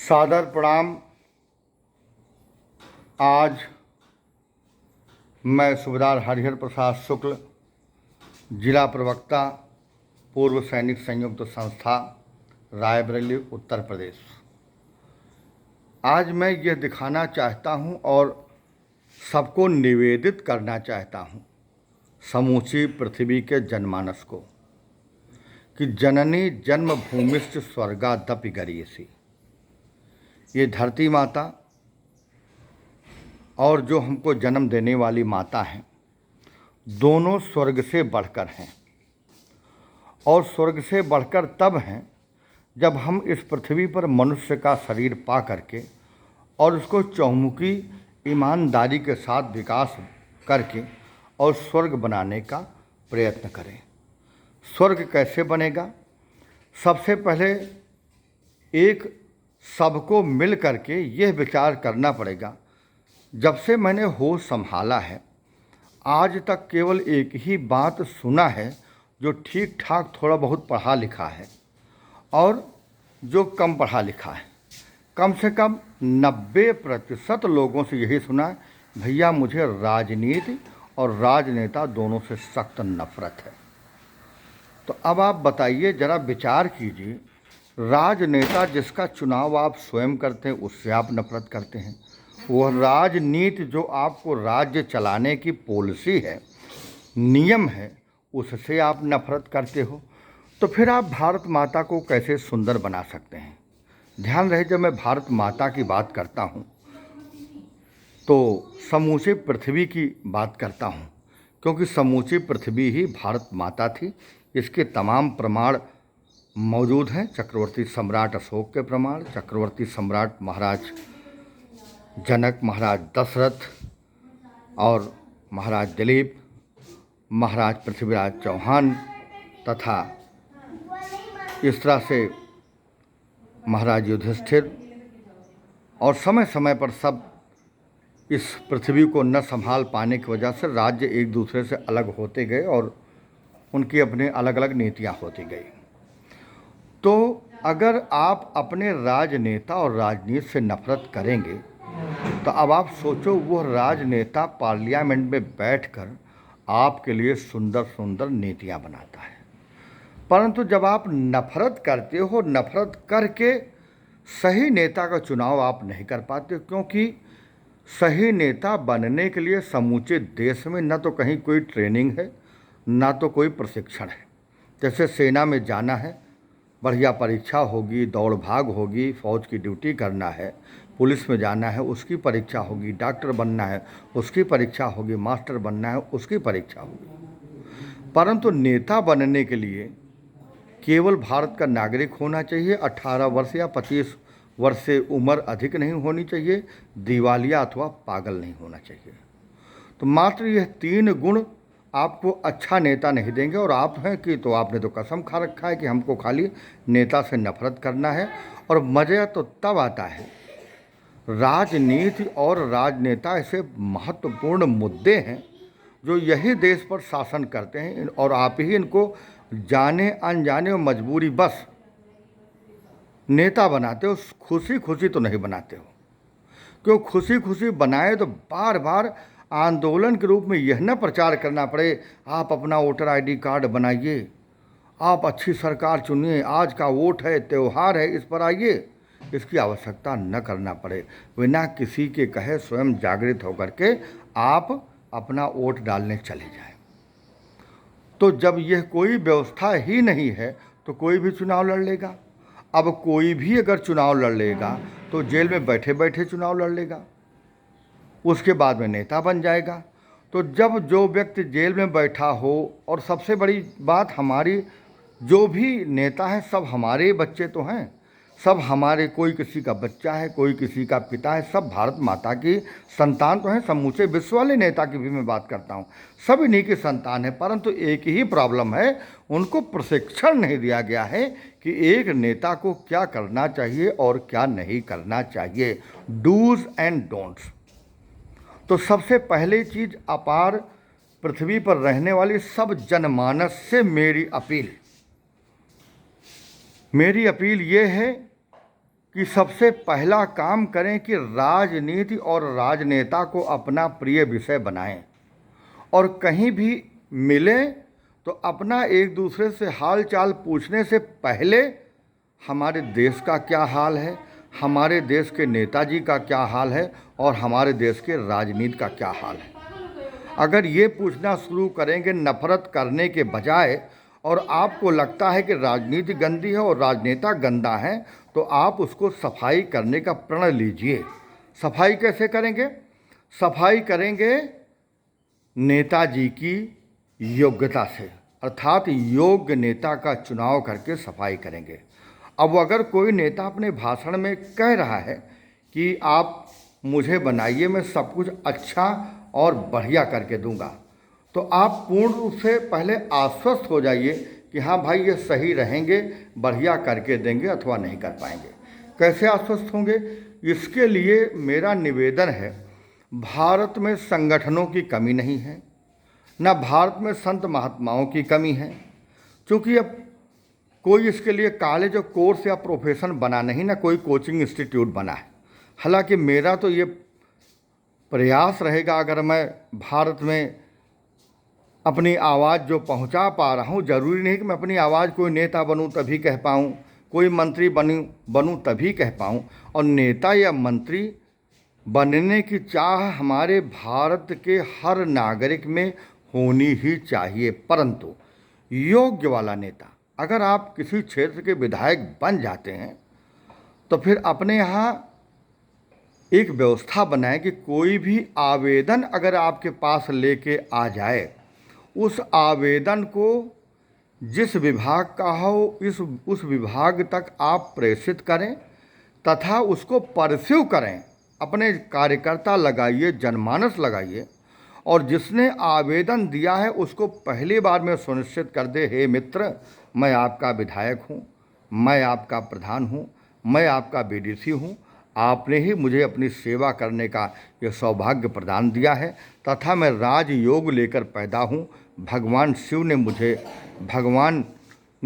सादर प्रणाम। आज मैं सूबेदार हरिहर प्रसाद शुक्ल, जिला प्रवक्ता, पूर्व सैनिक संयुक्त संस्था, रायबरेली, उत्तर प्रदेश। आज मैं ये दिखाना चाहता हूँ और सबको निवेदित करना चाहता हूँ, समूची पृथ्वी के जनमानस को, कि जननी जन्मभूमिश्च स्वर्गादपि गरीयसी। ये धरती माता और जो हमको जन्म देने वाली माता हैं, दोनों स्वर्ग से बढ़कर हैं। और स्वर्ग से बढ़कर तब हैं जब हम इस पृथ्वी पर मनुष्य का शरीर पा करके और उसको चहुमुखी ईमानदारी के साथ विकास करके और स्वर्ग बनाने का प्रयत्न करें। स्वर्ग कैसे बनेगा? सबसे पहले एक सबको मिल करके यह विचार करना पड़ेगा। जब से मैंने होश संभाला है, आज तक केवल एक ही बात सुना है, जो ठीक ठाक थोड़ा बहुत पढ़ा लिखा है और जो कम पढ़ा लिखा है। कम से कम 90% लोगों से यही सुना है, भैया मुझे राजनीति और राजनेता दोनों से सख्त नफरत है। तो अब आप बताइए, ज़रा विचार कीजिए, राजनेता जिसका चुनाव आप स्वयं करते हैं उससे आप नफरत करते हैं। वह राजनीति जो आपको राज्य चलाने की पॉलिसी है, नियम है, उससे आप नफरत करते हो। तो फिर आप भारत माता को कैसे सुंदर बना सकते हैं? ध्यान रहे, जब मैं भारत माता की बात करता हूँ तो समूचे पृथ्वी की बात करता हूँ, क्योंकि समूची पृथ्वी ही भारत माता थी। इसके तमाम प्रमाण मौजूद हैं। चक्रवर्ती सम्राट अशोक के प्रमाण, चक्रवर्ती सम्राट महाराज जनक, महाराज दशरथ और महाराज दिलीप, महाराज पृथ्वीराज चौहान, तथा इस तरह से महाराज युधिष्ठिर, और समय समय पर सब इस पृथ्वी को न संभाल पाने की वजह से राज्य एक दूसरे से अलग होते गए और उनकी अपने अलग अलग नीतियाँ होती गई। तो अगर आप अपने राजनेता और राजनीति से नफरत करेंगे तो अब आप सोचो, वो राजनेता पार्लियामेंट में बैठकर आपके लिए सुंदर सुंदर नीतियां बनाता है, परंतु जब आप नफरत करते हो, नफरत करके सही नेता का चुनाव आप नहीं कर पाते, क्योंकि सही नेता बनने के लिए समूचे देश में न तो कहीं कोई ट्रेनिंग है, ना तो कोई प्रशिक्षण है। जैसे सेना में जाना है, बढ़िया परीक्षा होगी, दौड़ भाग होगी, फौज की ड्यूटी करना है, पुलिस में जाना है, उसकी परीक्षा होगी, डॉक्टर बनना है, उसकी परीक्षा होगी, मास्टर बनना है, उसकी परीक्षा होगी। परंतु नेता बनने के लिए केवल भारत का नागरिक होना चाहिए, 18 वर्ष या 25 वर्ष से उम्र अधिक नहीं होनी चाहिए, दिवालिया अथवा पागल नहीं होना चाहिए। तो मात्र यह 3 गुण आपको अच्छा नेता नहीं देंगे। और आप हैं कि तो आपने तो कसम खा रखा है कि हमको खाली नेता से नफरत करना है। और मज़ा तो तब आता है, राजनीति और राजनेता ऐसे महत्वपूर्ण मुद्दे हैं जो यही देश पर शासन करते हैं, और आप ही इनको जाने अनजाने और मजबूरी बस नेता बनाते हो। खुशी खुशी तो नहीं बनाते हो, क्यों? खुशी खुशी बनाए तो बार बार आंदोलन के रूप में यह न प्रचार करना पड़े, आप अपना वोटर आईडी कार्ड बनाइए, आप अच्छी सरकार चुनिए, आज का वोट है, त्यौहार है, इस पर आइए। इसकी आवश्यकता न करना पड़े, बिना किसी के कहे स्वयं जागृत होकर के आप अपना वोट डालने चले जाएं। तो जब यह कोई व्यवस्था ही नहीं है तो कोई भी चुनाव लड़ लेगा। अब कोई भी अगर चुनाव लड़ लेगा तो जेल में बैठे बैठे चुनाव लड़ लेगा, उसके बाद में नेता बन जाएगा। तो जब जो व्यक्ति जेल में बैठा हो, और सबसे बड़ी बात, हमारी जो भी नेता हैं सब हमारे बच्चे तो हैं, सब हमारे, कोई किसी का बच्चा है, कोई किसी का पिता है, सब भारत माता की संतान तो हैं। समूचे विश्व वाले नेता की भी मैं बात करता हूँ, सब इन्हीं की संतान है। परंतु एक ही प्रॉब्लम है, उनको प्रशिक्षण नहीं दिया गया है कि एक नेता को क्या करना चाहिए और क्या नहीं करना चाहिए, डूज एंड डोंट्स। तो सबसे पहली चीज़, अपार पृथ्वी पर रहने वाली सब जनमानस से मेरी अपील ये है कि सबसे पहला काम करें कि राजनीति और राजनेता को अपना प्रिय विषय बनाएं और कहीं भी मिले तो अपना एक दूसरे से हाल चाल पूछने से पहले हमारे देश का क्या हाल है, हमारे देश के नेताजी का क्या हाल है और हमारे देश के राजनीति का क्या हाल है। अगर ये पूछना शुरू करेंगे नफरत करने के बजाय और आपको लगता है कि राजनीति गंदी है और राजनेता गंदा है, तो आप उसको सफाई करने का प्रण लीजिए। सफाई कैसे करेंगे? सफाई करेंगे नेताजी की योग्यता से, अर्थात योग्य नेता का चुनाव करके सफाई करेंगे। अब अगर कोई नेता अपने भाषण में कह रहा है कि आप मुझे बनाइए, मैं सब कुछ अच्छा और बढ़िया करके दूंगा, तो आप पूर्ण रूप से पहले आश्वस्त हो जाइए कि हाँ भाई ये सही रहेंगे, बढ़िया करके देंगे अथवा नहीं कर पाएंगे। कैसे आश्वस्त होंगे? इसके लिए मेरा निवेदन है, भारत में संगठनों की कमी नहीं है, न भारत में संत महात्माओं की कमी है, क्योंकि अब कोई इसके लिए कॉलेज और कोर्स या प्रोफेशन बना नहीं, ना कोई कोचिंग इंस्टीट्यूट बना है। हालांकि मेरा तो ये प्रयास रहेगा, अगर मैं भारत में अपनी आवाज़ जो पहुंचा पा रहा हूं, ज़रूरी नहीं कि मैं अपनी आवाज़ कोई नेता बनूं तभी कह पाऊं, कोई मंत्री बनूं तभी कह पाऊं। और नेता या मंत्री बनने की चाह हमारे भारत के हर नागरिक में होनी ही चाहिए, परंतु योग्य वाला नेता। अगर आप किसी क्षेत्र के विधायक बन जाते हैं तो फिर अपने यहाँ एक व्यवस्था बनाएं कि कोई भी आवेदन अगर आपके पास लेके आ जाए, उस आवेदन को जिस विभाग का हो उस विभाग तक आप प्रेषित करें तथा उसको परस्यू करें। अपने कार्यकर्ता लगाइए, जनमानस लगाइए और जिसने आवेदन दिया है उसको पहली बार में सुनिश्चित कर दे, हे मित्र, मैं आपका विधायक हूँ, मैं आपका प्रधान हूँ, मैं आपका बीडीसी हूँ, आपने ही मुझे अपनी सेवा करने का यह सौभाग्य प्रदान दिया है तथा मैं राजयोग लेकर पैदा हूँ। भगवान शिव ने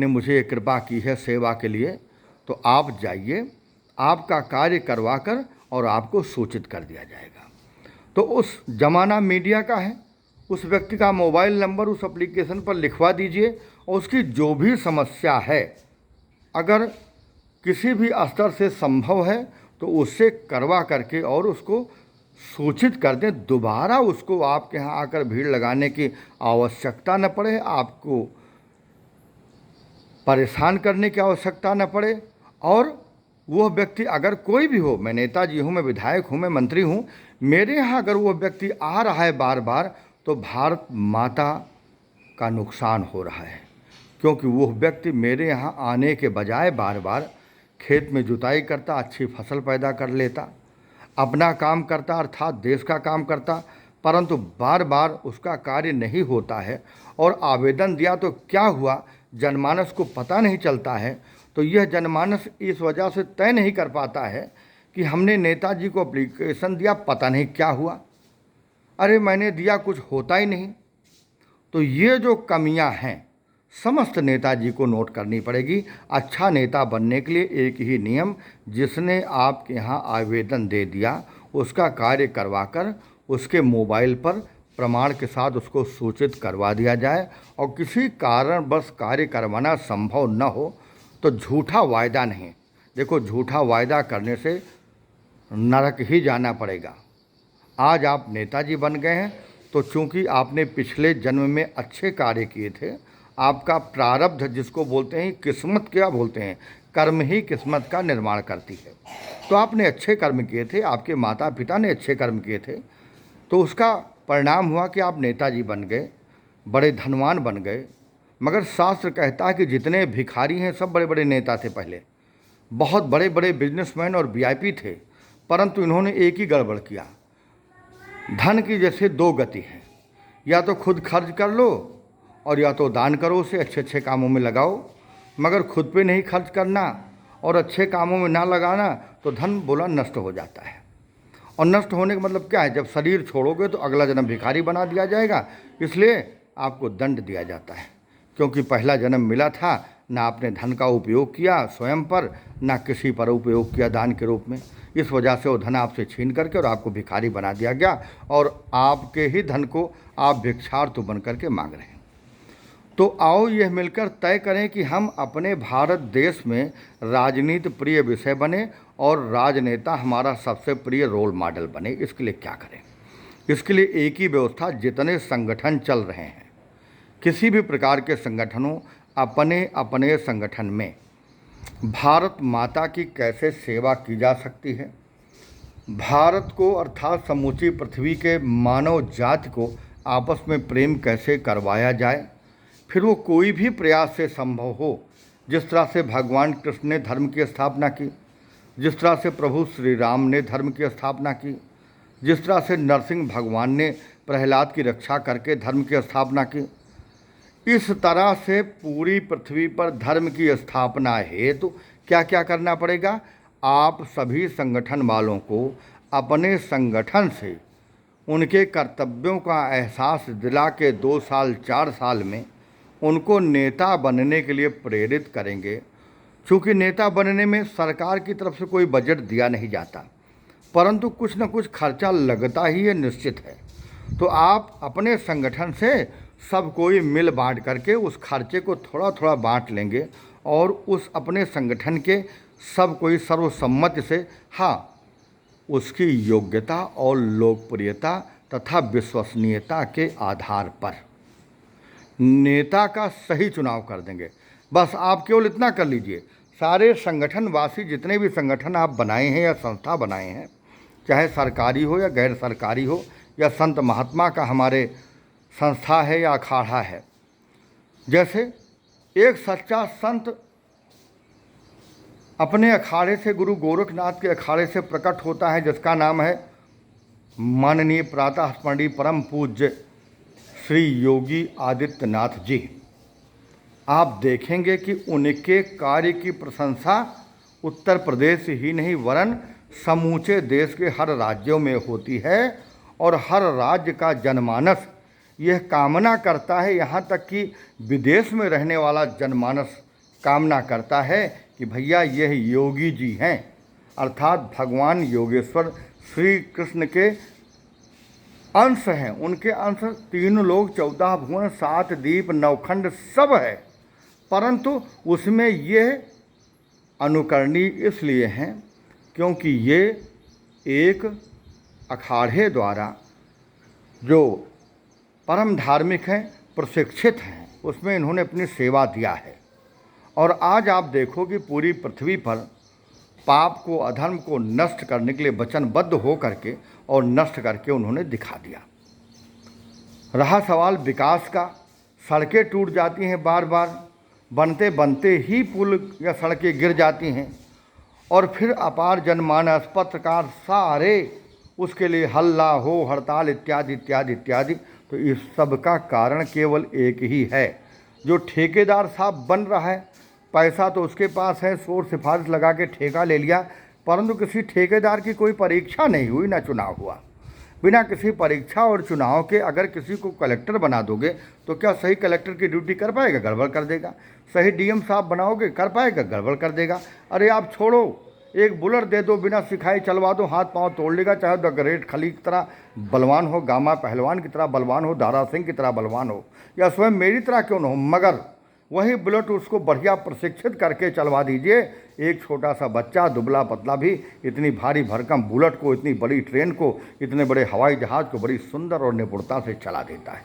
मुझे कृपा की है सेवा के लिए। तो आप जाइए, आपका कार्य करवाकर और आपको सूचित कर दिया जाएगा। तो उस जमाना मीडिया का है, उस व्यक्ति का मोबाइल नंबर उस एप्लीकेशन पर लिखवा दीजिए और उसकी जो भी समस्या है, अगर किसी भी स्तर से संभव है तो उससे करवा करके और उसको सूचित कर दें। दोबारा उसको आपके यहाँ आकर भीड़ लगाने की आवश्यकता न पड़े, आपको परेशान करने की आवश्यकता न पड़े। और वह व्यक्ति अगर कोई भी हो, मैं नेताजी हूँ, मैं विधायक हूँ, मैं मंत्री हूँ, मेरे यहाँ अगर वह व्यक्ति आ रहा है बार बार, तो भारत माता का नुकसान हो रहा है, क्योंकि वह व्यक्ति मेरे यहाँ आने के बजाय बार बार खेत में जुताई करता, अच्छी फसल पैदा कर लेता, अपना काम करता अर्थात देश का काम करता, परंतु बार बार उसका कार्य नहीं होता है। और आवेदन दिया तो क्या हुआ, जनमानस को पता नहीं चलता है। तो यह जनमानस इस वजह से तय नहीं कर पाता है कि हमने नेताजी को एप्लीकेशन दिया, पता नहीं क्या हुआ, अरे मैंने दिया, कुछ होता ही नहीं। तो ये जो कमियां हैं समस्त नेताजी को नोट करनी पड़ेगी। अच्छा नेता बनने के लिए एक ही नियम, जिसने आपके यहाँ आवेदन दे दिया उसका कार्य करवाकर उसके मोबाइल पर प्रमाण के साथ उसको सूचित करवा दिया जाए। और किसी कारणवश कार्य करवाना संभव न हो तो झूठा वायदा नहीं। देखो, झूठा वायदा करने से नरक ही जाना पड़ेगा। आज आप नेताजी बन गए हैं तो चूंकि आपने पिछले जन्म में अच्छे कार्य किए थे, आपका प्रारब्ध जिसको बोलते हैं, किस्मत क्या बोलते हैं, कर्म ही किस्मत का निर्माण करती है। तो आपने अच्छे कर्म किए थे, आपके माता पिता ने अच्छे कर्म किए थे, तो उसका परिणाम हुआ कि आप नेताजी बन गए, बड़े धनवान बन गए। मगर शास्त्र कहता है कि जितने भिखारी हैं सब बड़े बड़े नेता थे, पहले बहुत बड़े बड़े बिजनेसमैन और वीआईपी थे, परंतु इन्होंने एक ही गड़बड़ किया। धन की जैसे दो गति है, या तो खुद खर्च कर लो और या तो दान करो, उसे अच्छे अच्छे कामों में लगाओ। मगर खुद पे नहीं खर्च करना और अच्छे कामों में ना लगाना तो धन बोला नष्ट हो जाता है। और नष्ट होने का मतलब क्या है, जब शरीर छोड़ोगे तो अगला जन्म भिखारी बना दिया जाएगा, इसलिए आपको दंड दिया जाता है, क्योंकि पहला जन्म मिला था ना आपने धन का उपयोग किया स्वयं पर, ना किसी पर उपयोग किया दान के रूप में। इस वजह से वो धन आपसे छीन करके और आपको भिखारी बना दिया गया और आपके ही धन को आप भिक्षार्थी बन करके मांग रहे हैं। तो आओ यह मिलकर तय करें कि हम अपने भारत देश में राजनीति प्रिय विषय बने और राजनेता हमारा सबसे प्रिय रोल मॉडल बने। इसके लिए क्या करें? इसके लिए एक ही व्यवस्था, जितने संगठन चल रहे हैं, किसी भी प्रकार के संगठनों अपने अपने संगठन में भारत माता की कैसे सेवा की जा सकती है, भारत को अर्थात समूची पृथ्वी के मानव जाति को आपस में प्रेम कैसे करवाया जाए, फिर वो कोई भी प्रयास से संभव हो। जिस तरह से भगवान कृष्ण ने धर्म की स्थापना की, जिस तरह से प्रभु श्री राम ने धर्म की स्थापना की, जिस तरह से नरसिंह भगवान ने प्रहलाद की रक्षा करके धर्म की स्थापना की, इस तरह से पूरी पृथ्वी पर धर्म की स्थापना हेतु क्या क्या करना पड़ेगा? आप सभी संगठन वालों को अपने संगठन से उनके कर्तव्यों का एहसास दिला के 2 साल 4 साल में उनको नेता बनने के लिए प्रेरित करेंगे। चूँकि नेता बनने में सरकार की तरफ से कोई बजट दिया नहीं जाता, परंतु कुछ न कुछ खर्चा लगता ही है, निश्चित है। तो आप अपने संगठन से सब कोई मिल बांट करके उस खर्चे को थोड़ा थोड़ा बांट लेंगे और उस अपने संगठन के सब कोई सर्वसम्मति से, हाँ, उसकी योग्यता और लोकप्रियता तथा विश्वसनीयता के आधार पर नेता का सही चुनाव कर देंगे। बस आप केवल इतना कर लीजिए, सारे संगठनवासी जितने भी संगठन आप बनाए हैं या संस्था बनाए हैं, चाहे सरकारी हो या गैर सरकारी हो या संत महात्मा का हमारे संस्था है या अखाड़ा है, जैसे एक सच्चा संत अपने अखाड़े से, गुरु गोरखनाथ के अखाड़े से प्रकट होता है, जिसका नाम है माननीय प्रातः स्मरणीय परम पूज्य श्री योगी आदित्यनाथ जी। आप देखेंगे कि उनके कार्य की प्रशंसा उत्तर प्रदेश ही नहीं वरन समूचे देश के हर राज्यों में होती है और हर राज्य का जनमानस यह कामना करता है, यहाँ तक कि विदेश में रहने वाला जनमानस कामना करता है कि भैया यह योगी जी हैं, अर्थात भगवान योगेश्वर श्री कृष्ण के अंश हैं। उनके अंश 3 लोग 14 भुवन 7 दीप 9 खंड सब है, परंतु उसमें ये अनुकरणीय इसलिए हैं क्योंकि ये एक अखाड़े द्वारा जो परम धार्मिक हैं, प्रशिक्षित हैं, उसमें इन्होंने अपनी सेवा दिया है। और आज आप देखो कि पूरी पृथ्वी पर पाप को, अधर्म को नष्ट करने के लिए वचनबद्ध हो करके और नष्ट करके उन्होंने दिखा दिया। रहा सवाल विकास का, सड़कें टूट जाती हैं बार बार, बनते बनते ही पुल या सड़कें गिर जाती हैं और फिर अपार जनमानस, पत्रकार सारे उसके लिए हल्ला हो, हड़ताल इत्यादि इत्यादि इत्यादि। तो इस सब का कारण केवल एक ही है, जो ठेकेदार साहब बन रहा है, पैसा तो उसके पास है, शोर सिफारिश लगा के ठेका ले लिया, परंतु किसी ठेकेदार की कोई परीक्षा नहीं हुई, ना चुनाव हुआ। बिना किसी परीक्षा और चुनाव के अगर किसी को कलेक्टर बना दोगे तो क्या सही कलेक्टर की ड्यूटी कर पाएगा? गड़बड़ कर देगा। सही डीएम साहब बनाओगे, कर पाएगा? गड़बड़ कर देगा। अरे आप छोड़ो, एक बुलेट दे दो, बिना सिखाए चलवा दो, हाथ पांव तोड़ लेगा, चाहे द ग्रेट खली की तरह बलवान हो, गामा पहलवान की तरह बलवान हो, दारा सिंह की तरह बलवान हो, या स्वयं मेरी तरह क्यों न हो, मगर वही बुलेट उसको बढ़िया प्रशिक्षित करके चलवा दीजिए। एक छोटा सा बच्चा दुबला पतला भी इतनी भारी भरकम बुलेट को, इतनी बड़ी ट्रेन को, इतने बड़े हवाई जहाज़ को बड़ी सुंदर और निपुणता से चला देता है।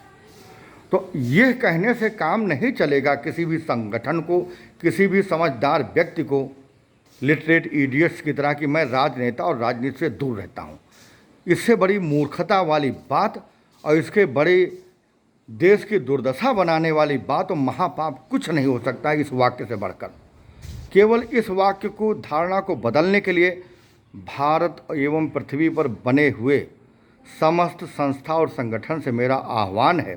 तो यह कहने से काम नहीं चलेगा। किसी भी संगठन को, किसी भी समझदार व्यक्ति को लिटरेट इडियट्स की तरह कि मैं राजनेता और राजनीति से दूर रहता हूँ, इससे बड़ी मूर्खता वाली बात और इसके बड़े देश की दुर्दशा बनाने वाली बात और महापाप कुछ नहीं हो सकता है इस वाक्य से बढ़कर। केवल इस वाक्य को, धारणा को बदलने के लिए भारत एवं पृथ्वी पर बने हुए समस्त संस्था और संगठन से मेरा आह्वान है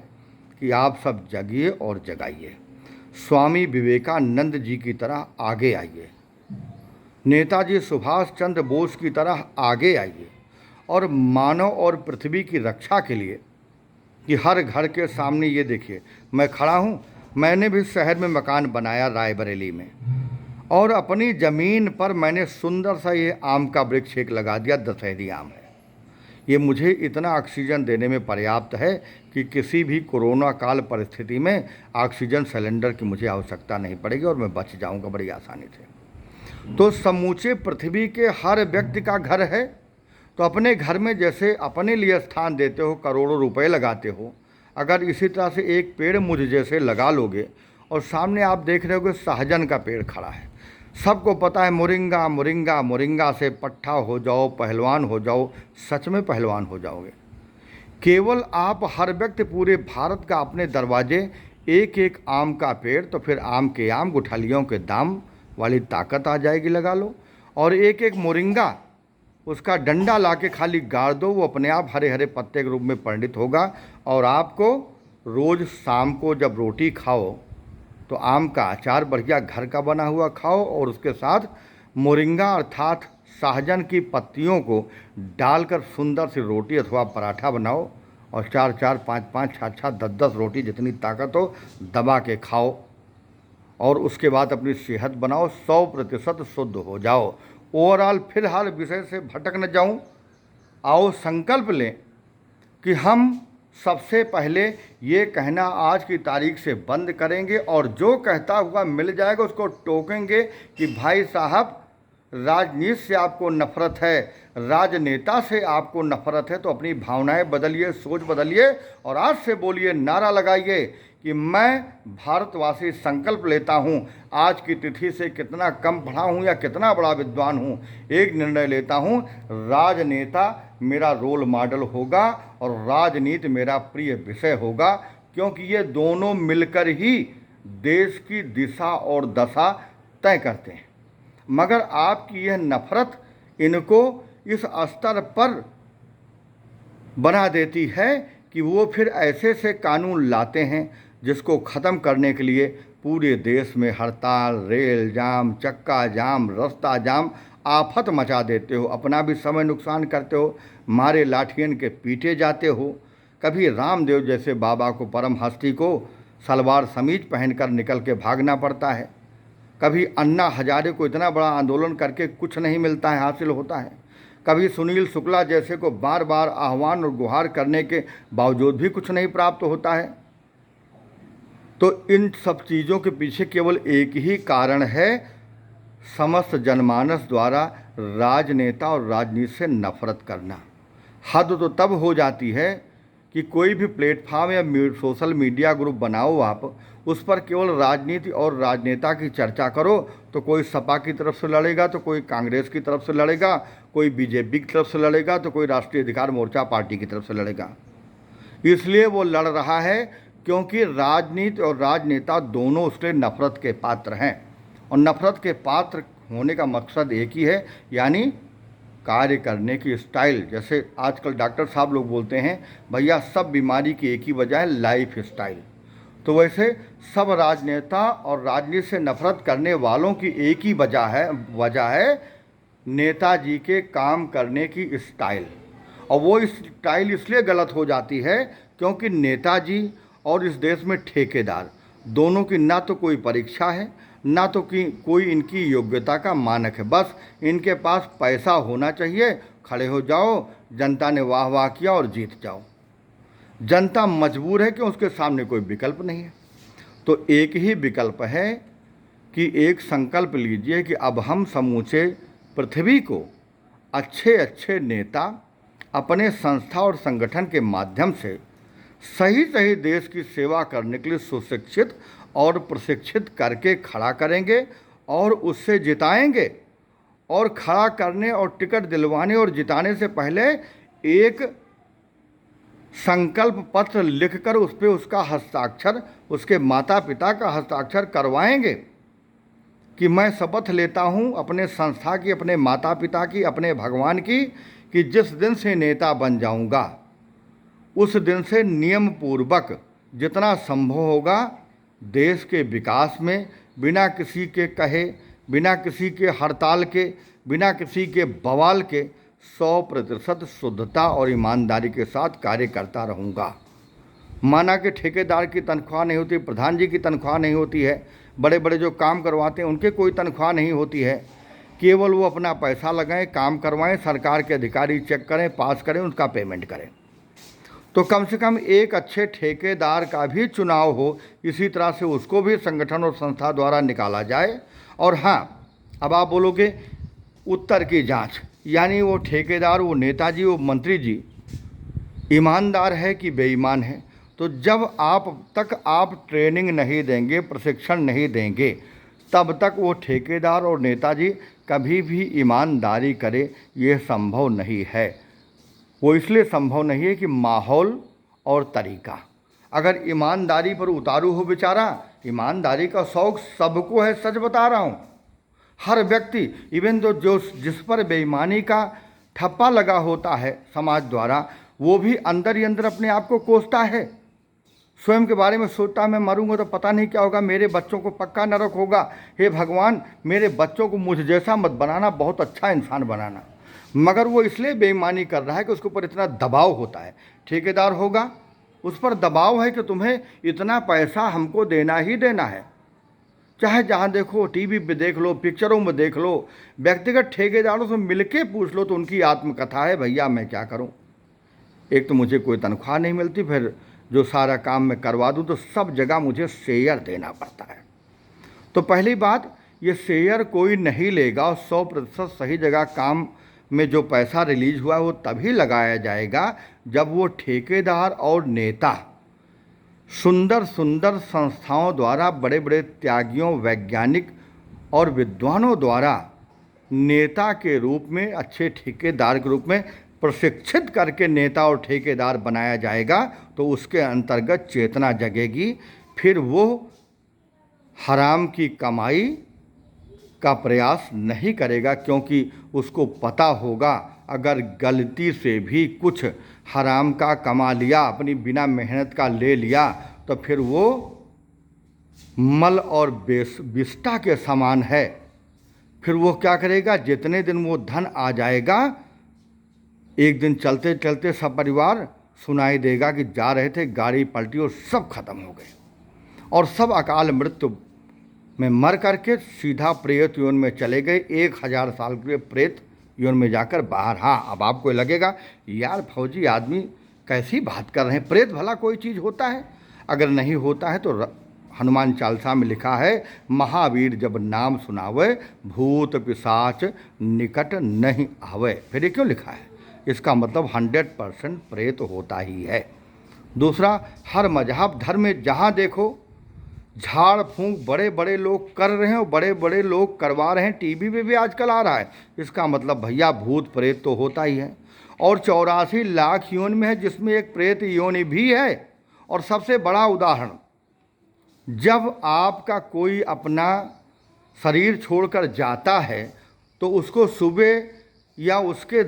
कि आप सब जगिए और जगाइए। स्वामी विवेकानंद जी की तरह आगे आइए, नेताजी सुभाष चंद्र बोस की तरह आगे आइए और मानव और पृथ्वी की रक्षा के लिए कि हर घर के सामने ये देखिए, मैं खड़ा हूँ, मैंने भी शहर में मकान बनाया रायबरेली में, और अपनी ज़मीन पर मैंने सुंदर सा ये आम का वृक्ष एक लगा दिया, दशहरी आम है। ये मुझे इतना ऑक्सीजन देने में पर्याप्त है कि किसी भी कोरोना काल परिस्थिति में ऑक्सीजन सिलेंडर की मुझे आवश्यकता नहीं पड़ेगी और मैं बच जाऊंगा बड़ी आसानी से। तो समूचे पृथ्वी के हर व्यक्ति का घर है, तो अपने घर में जैसे अपने लिए स्थान देते हो, करोड़ों रुपए लगाते हो, अगर इसी तरह से एक पेड़ मुझ जैसे लगा लोगे, और सामने आप देख रहे होगे सहजन का पेड़ खड़ा है, सबको पता है मोरिंगा मोरिंगा मोरिंगा से पट्ठा हो जाओ, पहलवान हो जाओ, सच में पहलवान हो जाओगे। केवल आप हर व्यक्ति पूरे भारत का अपने दरवाजे एक एक आम का पेड़, तो फिर आम के आम गुठलियों के दाम वाली ताकत आ जाएगी, लगा लो। और एक एक मोरिंगा उसका डंडा लाके खाली गाड़ दो, वो अपने आप हरे हरे पत्ते के रूप में परिणित होगा। और आपको रोज़ शाम को जब रोटी खाओ तो आम का अचार बढ़िया घर का बना हुआ खाओ, और उसके साथ मोरिंगा अर्थात सहजन की पत्तियों को डालकर सुंदर सी रोटी अथवा पराठा बनाओ, और 4-4, 5-5, 6-6, 10-10 रोटी जितनी ताकत हो दबा के खाओ, और उसके बाद अपनी सेहत बनाओ, 100% शुद्ध हो जाओ। ओवरऑल फिर हर विषय से भटक न जाऊं, आओ संकल्प लें कि हम सबसे पहले ये कहना आज की तारीख से बंद करेंगे, और जो कहता हुआ मिल जाएगा उसको टोकेंगे कि भाई साहब राजनीति से आपको नफरत है, राजनेता से आपको नफरत है, तो अपनी भावनाएं बदलिए, सोच बदलिए, और आज से बोलिए, नारा लगाइए कि मैं भारतवासी संकल्प लेता हूँ, आज की तिथि से कितना कम पढ़ा हूँ या कितना बड़ा विद्वान हूँ, एक निर्णय लेता हूँ, राजनेता मेरा रोल मॉडल होगा और राजनीति मेरा प्रिय विषय होगा, क्योंकि ये दोनों मिलकर ही देश की दिशा और दशा तय करते हैं। मगर आपकी यह नफरत इनको इस स्तर पर बना देती है कि वो फिर ऐसे से कानून लाते हैं जिसको ख़त्म करने के लिए पूरे देश में हड़ताल, रेल जाम, चक्का जाम, रास्ता जाम, आफत मचा देते हो, अपना भी समय नुकसान करते हो, मारे लाठियन के पीटे जाते हो। कभी रामदेव जैसे बाबा को, परम हस्ती को सलवार समीज पहनकर निकल के भागना पड़ता है, कभी अन्ना हजारे को इतना बड़ा आंदोलन करके कुछ नहीं मिलता है, हासिल होता है, कभी सुनील शुक्ला जैसे को बार बार आह्वान और गुहार करने के बावजूद भी कुछ नहीं प्राप्त होता है। तो इन सब चीज़ों के पीछे केवल एक ही कारण है, समस्त जनमानस द्वारा राजनेता और राजनीति से नफरत करना। हद तो तब हो जाती है कि कोई भी प्लेटफॉर्म या सोशल मीडिया ग्रुप बनाओ आप, उस पर केवल राजनीति और राजनेता की चर्चा करो, तो कोई सपा की तरफ से लड़ेगा, तो कोई कांग्रेस की तरफ से लड़ेगा, कोई बीजेपी की तरफ से लड़ेगा, तो कोई राष्ट्रीय अधिकार मोर्चा पार्टी की तरफ से लड़ेगा। इसलिए वो लड़ रहा है क्योंकि राजनीति और राजनेता दोनों उसके नफरत के पात्र हैं, और नफरत के पात्र होने का मकसद एक ही है, यानी कार्य करने की स्टाइल। जैसे आजकल डॉक्टर साहब लोग बोलते हैं भैया सब बीमारी की एक ही वजह है, लाइफ स्टाइल। तो वैसे सब राजनेता और राजनीति से नफरत करने वालों की एक ही वजह है नेताजी के काम करने की स्टाइल। और वो स्टाइल इसलिए गलत हो जाती है क्योंकि नेताजी और इस देश में ठेकेदार दोनों की ना तो कोई परीक्षा है, ना तो कोई इनकी योग्यता का मानक है। बस इनके पास पैसा होना चाहिए, खड़े हो जाओ, जनता ने वाह वाह किया और जीत जाओ। जनता मजबूर है कि उसके सामने कोई विकल्प नहीं है। तो एक ही विकल्प है कि एक संकल्प लीजिए कि अब हम समूचे पृथ्वी को अच्छे अच्छे नेता अपने संस्था और संगठन के माध्यम से सही सही देश की सेवा करने के लिए सुशिक्षित और प्रशिक्षित करके खड़ा करेंगे और उससे जिताएंगे। और खड़ा करने और टिकट दिलवाने और जिताने से पहले एक संकल्प पत्र लिखकर उस पर उसका हस्ताक्षर, उसके माता पिता का हस्ताक्षर करवाएंगे कि मैं शपथ लेता हूं अपने संस्था की, अपने माता पिता की, अपने भगवान की, कि जिस दिन से नेता बन जाऊंगा उस दिन से नियम पूर्वक जितना संभव होगा देश के विकास में बिना किसी के कहे, बिना किसी के हड़ताल के, बिना किसी के बवाल के 100% शुद्धता और ईमानदारी के साथ कार्य करता रहूँगा। माना कि ठेकेदार की तनख्वाह नहीं होती, प्रधान जी की तनख्वाह नहीं होती है, बड़े बड़े जो काम करवाते हैं उनके कोई तनख्वाह नहीं होती है, केवल वो अपना पैसा लगाएं, काम करवाएं, सरकार के अधिकारी चेक करें, पास करें, उसका पेमेंट करें। तो कम से कम एक अच्छे ठेकेदार का भी चुनाव हो, इसी तरह से उसको भी संगठन और संस्था द्वारा निकाला जाए। और हाँ, अब आप बोलोगे उत्तर की जांच, यानी वो ठेकेदार, वो नेताजी, वो मंत्री जी ईमानदार है कि बेईमान है। तो जब आप ट्रेनिंग नहीं देंगे, प्रशिक्षण नहीं देंगे, तब तक वो ठेकेदार और नेताजी कभी भी ईमानदारी करे, ये संभव नहीं है। वो इसलिए संभव नहीं है कि माहौल और तरीका, अगर ईमानदारी पर उतारू हो बेचारा, ईमानदारी का शौक़ सबको है, सच बता रहा हूँ। हर व्यक्ति, इवन तो जो जिस पर बेईमानी का ठप्पा लगा होता है समाज द्वारा, वो भी अंदर ही अंदर अपने आप को कोसता है, स्वयं के बारे में सोचता है, मैं मरूंगा तो पता नहीं क्या होगा, मेरे बच्चों को पक्का नरक होगा, हे भगवान मेरे बच्चों को मुझ जैसा मत बनाना, बहुत अच्छा इंसान बनाना। मगर वो इसलिए बेईमानी कर रहा है कि उसके ऊपर इतना दबाव होता है। ठेकेदार होगा, उस पर दबाव है कि तुम्हें इतना पैसा हमको देना ही देना है, चाहे जहाँ देखो, टीवी पे देख लो, पिक्चरों में देख लो, व्यक्तिगत ठेकेदारों से मिलके पूछ लो तो उनकी आत्मकथा है, भैया मैं क्या करूं, एक तो मुझे कोई तनख्वाह नहीं मिलती, फिर जो सारा काम मैं करवा दूं तो सब जगह मुझे शेयर देना पड़ता है। तो पहली बात, ये शेयर कोई नहीं लेगा, और 100% सही जगह काम में जो पैसा रिलीज हुआ है वो तभी लगाया जाएगा जब वो ठेकेदार और नेता सुंदर सुंदर संस्थाओं द्वारा, बड़े बड़े त्यागियों, वैज्ञानिक और विद्वानों द्वारा नेता के रूप में, अच्छे ठेकेदार के रूप में प्रशिक्षित करके नेता और ठेकेदार बनाया जाएगा। तो उसके अंतर्गत चेतना जगेगी, फिर वो हराम की कमाई का प्रयास नहीं करेगा, क्योंकि उसको पता होगा अगर गलती से भी कुछ हराम का कमा लिया, अपनी बिना मेहनत का ले लिया, तो फिर वो मल और बिष्टा के समान है। फिर वो क्या करेगा, जितने दिन वो धन आ जाएगा, एक दिन चलते चलते सब परिवार सुनाई देगा कि जा रहे थे, गाड़ी पलटी और सब खत्म हो गए, और सब अकाल मृत्यु में मर करके सीधा प्रेत योन में चले गए। 1000 साल के प्रेत योन में जाकर बाहर। हाँ, अब आपको लगेगा यार फौजी आदमी कैसी बात कर रहे हैं, प्रेत भला कोई चीज़ होता है? अगर नहीं होता है तो हनुमान चालीसा में लिखा है, महावीर जब नाम सुनावे, भूत पिशाच निकट नहीं आवे। फिर ये क्यों लिखा है? इसका मतलब 100% प्रेत होता ही है। दूसरा, हर मजहब धर्म में जहाँ देखो झाड़ फूंक बड़े बड़े लोग कर रहे हैं और बड़े बड़े लोग करवा रहे हैं, टीवी पे भी आजकल आ रहा है। इसका मतलब भैया भूत प्रेत तो होता ही है, और 84 लाख योनि में है, जिसमें एक प्रेत योनि भी है। और सबसे बड़ा उदाहरण, जब आपका कोई अपना शरीर छोड़कर जाता है तो उसको सुबह या उसके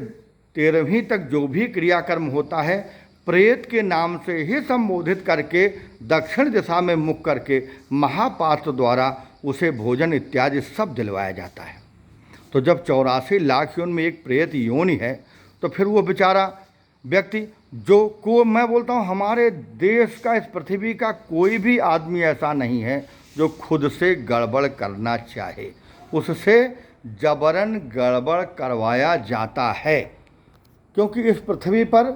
13वीं तक जो भी क्रियाकर्म होता है, प्रेत के नाम से ही संबोधित करके दक्षिण दिशा में मुख करके महापात्र द्वारा उसे भोजन इत्यादि सब दिलवाया जाता है। तो जब 84 लाख योनि में एक प्रेत योनि है, तो फिर वो बेचारा व्यक्ति मैं बोलता हूँ, हमारे देश का, इस पृथ्वी का कोई भी आदमी ऐसा नहीं है जो खुद से गड़बड़ करना चाहे, उससे जबरन गड़बड़ करवाया जाता है। क्योंकि इस पृथ्वी पर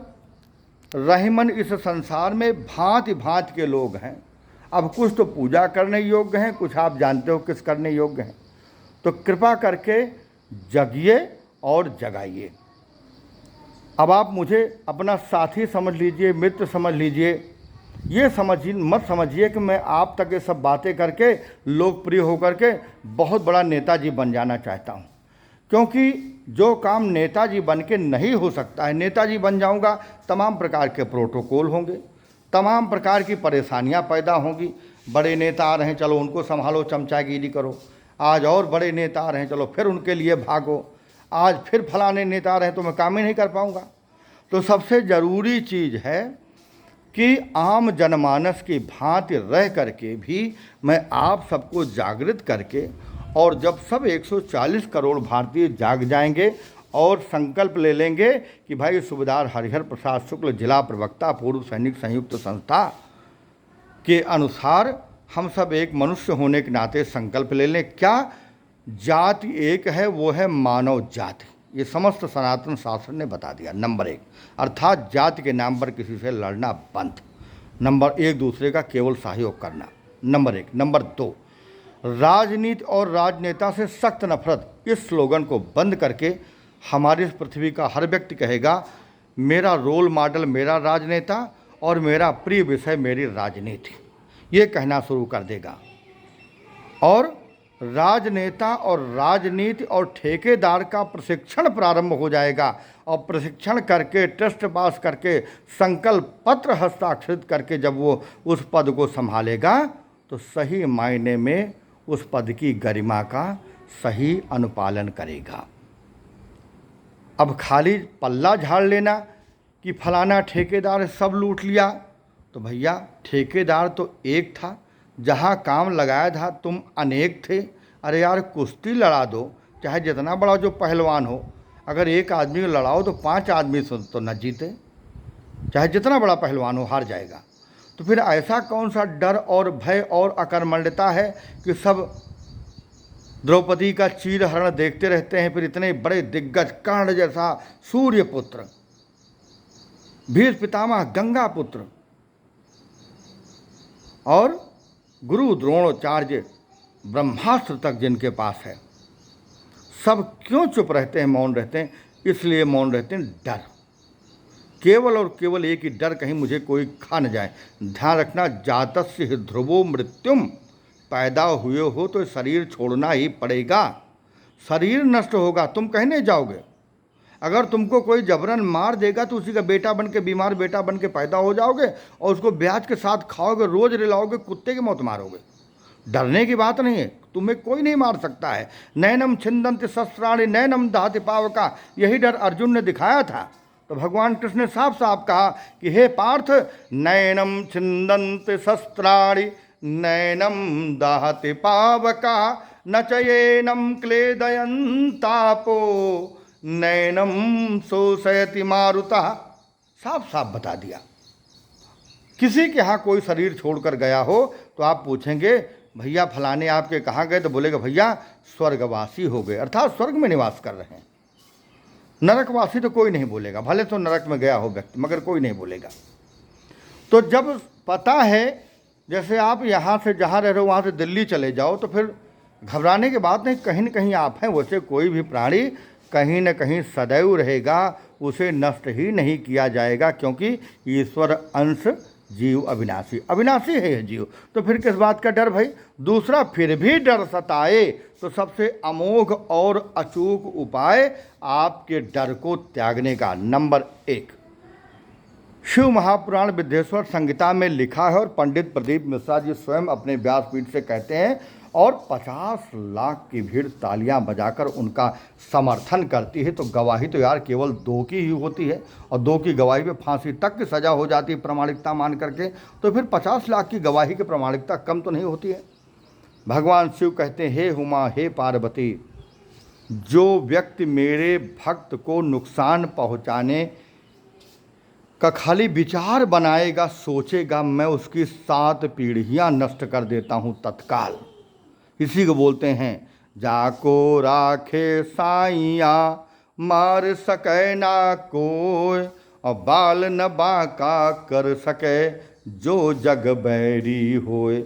रहीमन, इस संसार में भांति भांति के लोग हैं। अब कुछ तो पूजा करने योग्य हैं, कुछ आप जानते हो किस करने योग्य हैं। तो कृपा करके जगिए और जगाइए। अब आप मुझे अपना साथी समझ लीजिए, मित्र समझ लीजिए, ये मत समझिए कि मैं आप तक ये सब बातें करके लोकप्रिय होकर के बहुत बड़ा नेताजी बन जाना चाहता हूँ। क्योंकि जो काम नेताजी बन के नहीं हो सकता है, नेताजी बन जाऊंगा, तमाम प्रकार के प्रोटोकॉल होंगे, तमाम प्रकार की परेशानियां पैदा होंगी। बड़े नेता आ रहे हैं, चलो उनको संभालो, चमचागिरी करो। आज और बड़े नेता आ रहे हैं, चलो फिर उनके लिए भागो। आज फिर फलाने नेता आ रहे हैं तो मैं काम ही नहीं कर पाऊंगा। तो सबसे ज़रूरी चीज़ है कि आम जनमानस की भांति रह करके भी मैं आप सबको जागृत करके, और जब सब 140 करोड़ भारतीय जाग जाएंगे और संकल्प ले लेंगे कि भाई सूबेदार हरिहर प्रसाद शुक्ल, जिला प्रवक्ता, पूर्व सैनिक संयुक्त संस्था, के अनुसार हम सब एक मनुष्य होने के नाते संकल्प ले लें। क्या जाति एक है, वो है मानव जाति। ये समस्त सनातन शास्त्र ने बता दिया। नंबर 1, अर्थात जाति के नाम पर किसी से लड़ना बंद। नंबर 1, दूसरे का केवल सहयोग करना। नंबर 1। नंबर 2, राजनीति और राजनेता से सख्त नफरत। इस स्लोगन को बंद करके हमारी इस पृथ्वी का हर व्यक्ति कहेगा मेरा रोल मॉडल मेरा राजनेता और मेरा प्रिय विषय मेरी राजनीति, ये कहना शुरू कर देगा। और राजनेता और राजनीति और ठेकेदार का प्रशिक्षण प्रारंभ हो जाएगा। और प्रशिक्षण करके, टेस्ट पास करके, संकल्प पत्र हस्ताक्षरित करके जब वो उस पद को संभालेगा तो सही मायने में उस पद की गरिमा का सही अनुपालन करेगा। अब खाली पल्ला झाड़ लेना कि फलाना ठेकेदार सब लूट लिया, तो भैया ठेकेदार तो एक था, जहाँ काम लगाया था तुम अनेक थे। अरे यार, कुश्ती लड़ा दो, चाहे जितना बड़ा जो पहलवान हो, अगर एक आदमी को लड़ाओ तो 5 आदमी तो न जीते, चाहे जितना बड़ा पहलवान हो हार जाएगा। तो फिर ऐसा कौन सा डर और भय और अकर्मण्यता है कि सब द्रौपदी का चीरहरण देखते रहते हैं। फिर इतने बड़े दिग्गज, कर्ण जैसा सूर्यपुत्र, भीष्म पितामह, गंगा पुत्र और गुरु द्रोणाचार्य, ब्रह्मास्त्र तक जिनके पास है, सब क्यों चुप रहते हैं, मौन रहते हैं? इसलिए मौन रहते हैं डर, केवल और केवल एक ही डर, कहीं मुझे कोई खा न जाए। ध्यान रखना, जातस्य हि ध्रुवो मृत्युम, पैदा हुए हो तो शरीर छोड़ना ही पड़ेगा। शरीर नष्ट होगा, तुम कहीं नहीं जाओगे। अगर तुमको कोई जबरन मार देगा तो उसी का बेटा बन के, बीमार बेटा बन के पैदा हो जाओगे और उसको ब्याज के साथ खाओगे, रोज रिलाओगे, कुत्ते की मौत मारोगे। डरने की बात नहीं है, तुम्हें कोई नहीं मार सकता है। नैनम छिंदन्ति शस्त्राणि नैनम दहति पावका, यही डर अर्जुन ने दिखाया था। तो भगवान कृष्ण ने साफ साफ कहा कि हे पार्थ, नैनम छिंदन्ति शस्त्राणि नैनम दहति पावका न चयेनम क्लेदयन्तापो नैनम शोषयति मारुतः। साफ साफ बता दिया। किसी के यहाँ कोई शरीर छोड़कर गया हो तो आप पूछेंगे भैया फलाने आपके कहाँ गए, तो बोलेगा भैया स्वर्गवासी हो गए, अर्थात स्वर्ग में निवास कर रहे हैं। नरकवासी तो कोई नहीं बोलेगा, भले तो नरक में गया हो व्यक्ति, मगर कोई नहीं बोलेगा। तो जब पता है, जैसे आप यहाँ से जहाँ रह रहे हो वहाँ से दिल्ली चले जाओ, तो फिर घबराने की बात नहीं, कहीं न कहीं आप हैं। वैसे कोई भी प्राणी कहीं न कहीं सदैव रहेगा, उसे नष्ट ही नहीं किया जाएगा, क्योंकि ईश्वर अंश, जीव अविनाशी, अविनाशी है यह जीव। तो फिर किस बात का डर भाई? दूसरा, फिर भी डर सताए तो सबसे अमोघ और अचूक उपाय आपके डर को त्यागने का। नंबर 1, शिव महापुराण विद्येश्वर संहिता में लिखा है और पंडित प्रदीप मिश्रा जी स्वयं अपने व्यासपीठ से कहते हैं, और 50 लाख की भीड़ तालियां बजाकर उनका समर्थन करती है। तो गवाही तो यार केवल 2 की ही होती है, और 2 की गवाही पे फांसी तक की सज़ा हो जाती है प्रामाणिकता मान करके। तो फिर 50 लाख की गवाही की प्रामाणिकता कम तो नहीं होती है। भगवान शिव कहते हैं, हे उमा, हे पार्वती, जो व्यक्ति मेरे भक्त को नुकसान पहुँचाने का खाली विचार बनाएगा, सोचेगा, मैं उसकी 7 पीढ़ियाँ नष्ट कर देता हूँ तत्काल। इसी को बोलते हैं, जाको राखे साइया मार सके ना कोई, और बाल न बाका कर सके जो जग बैरी होए।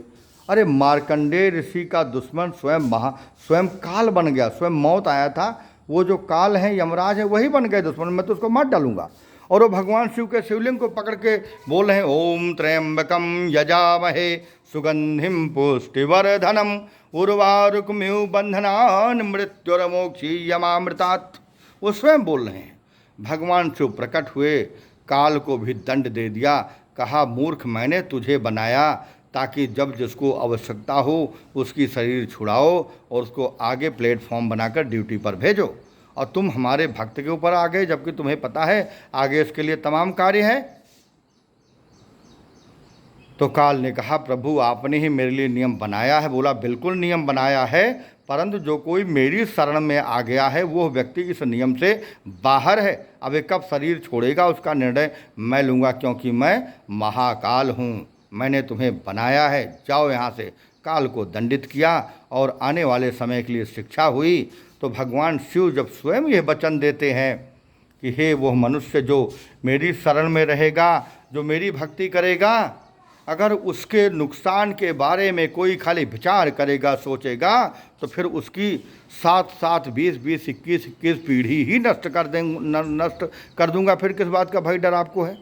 अरे मार्कंडेय ऋषि का दुश्मन स्वयं काल बन गया, स्वयं मौत आया था। वो जो काल है, यमराज है, वही बन गए दुश्मन। मैं तो उसको मार डालूंगा। और वो भगवान शिव के शिवलिंग को पकड़ के बोल रहे हैं, ओम त्र्यंबकम यजामहे सुगंधिम पुष्टिवर्धनम उर्वारुकमिव बंधनान मृत्युर्मोक्षीयमामृतात्। वो स्वयं बोल रहे हैं। भगवान शिव प्रकट हुए, काल को भी दंड दे दिया, कहा मूर्ख, मैंने तुझे बनाया ताकि जब जिसको आवश्यकता हो उसकी शरीर छुड़ाओ और उसको आगे प्लेटफॉर्म बनाकर ड्यूटी पर भेजो, और तुम हमारे भक्त के ऊपर आ गए, जबकि तुम्हें पता है आगे इसके लिए तमाम कार्य है। तो काल ने कहा, प्रभु आपने ही मेरे लिए नियम बनाया है। बोला, बिल्कुल नियम बनाया है, परंतु जो कोई मेरी शरण में आ गया है वो व्यक्ति इस नियम से बाहर है। अब ये कब शरीर छोड़ेगा उसका निर्णय मैं लूँगा, क्योंकि मैं महाकाल हूँ। मैंने तुम्हें बनाया है, जाओ यहाँ से। काल को दंडित किया और आने वाले समय के लिए शिक्षा हुई। तो भगवान शिव जब स्वयं यह वचन देते हैं कि हे वह मनुष्य जो मेरी शरण में रहेगा, जो मेरी भक्ति करेगा, अगर उसके नुकसान के बारे में कोई खाली विचार करेगा, सोचेगा, तो फिर उसकी 7-7, 20-20, 21-21 पीढ़ी ही नष्ट कर दूंगा। फिर किस बात का भय डर आपको है?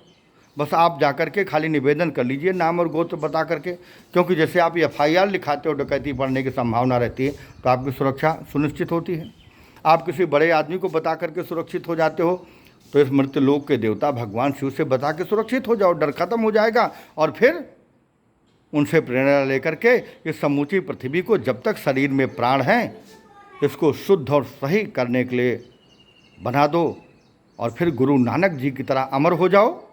बस आप जाकर के खाली निवेदन कर लीजिए, नाम और गोत्र बता करके, क्योंकि जैसे आप FIR लिखाते हो डकैती पड़ने की संभावना रहती है, तो आपकी सुरक्षा सुनिश्चित होती है। आप किसी बड़े आदमी को बता करके सुरक्षित हो जाते हो, तो इस मृत्यु लोक के देवता भगवान शिव से बता के सुरक्षित हो जाओ, डर खत्म हो जाएगा। और फिर उनसे प्रेरणा लेकर के इस समूची पृथ्वी को, जब तक शरीर में प्राण हैं, इसको शुद्ध और सही करने के लिए बना दो। और फिर गुरु नानक जी की तरह अमर हो जाओ,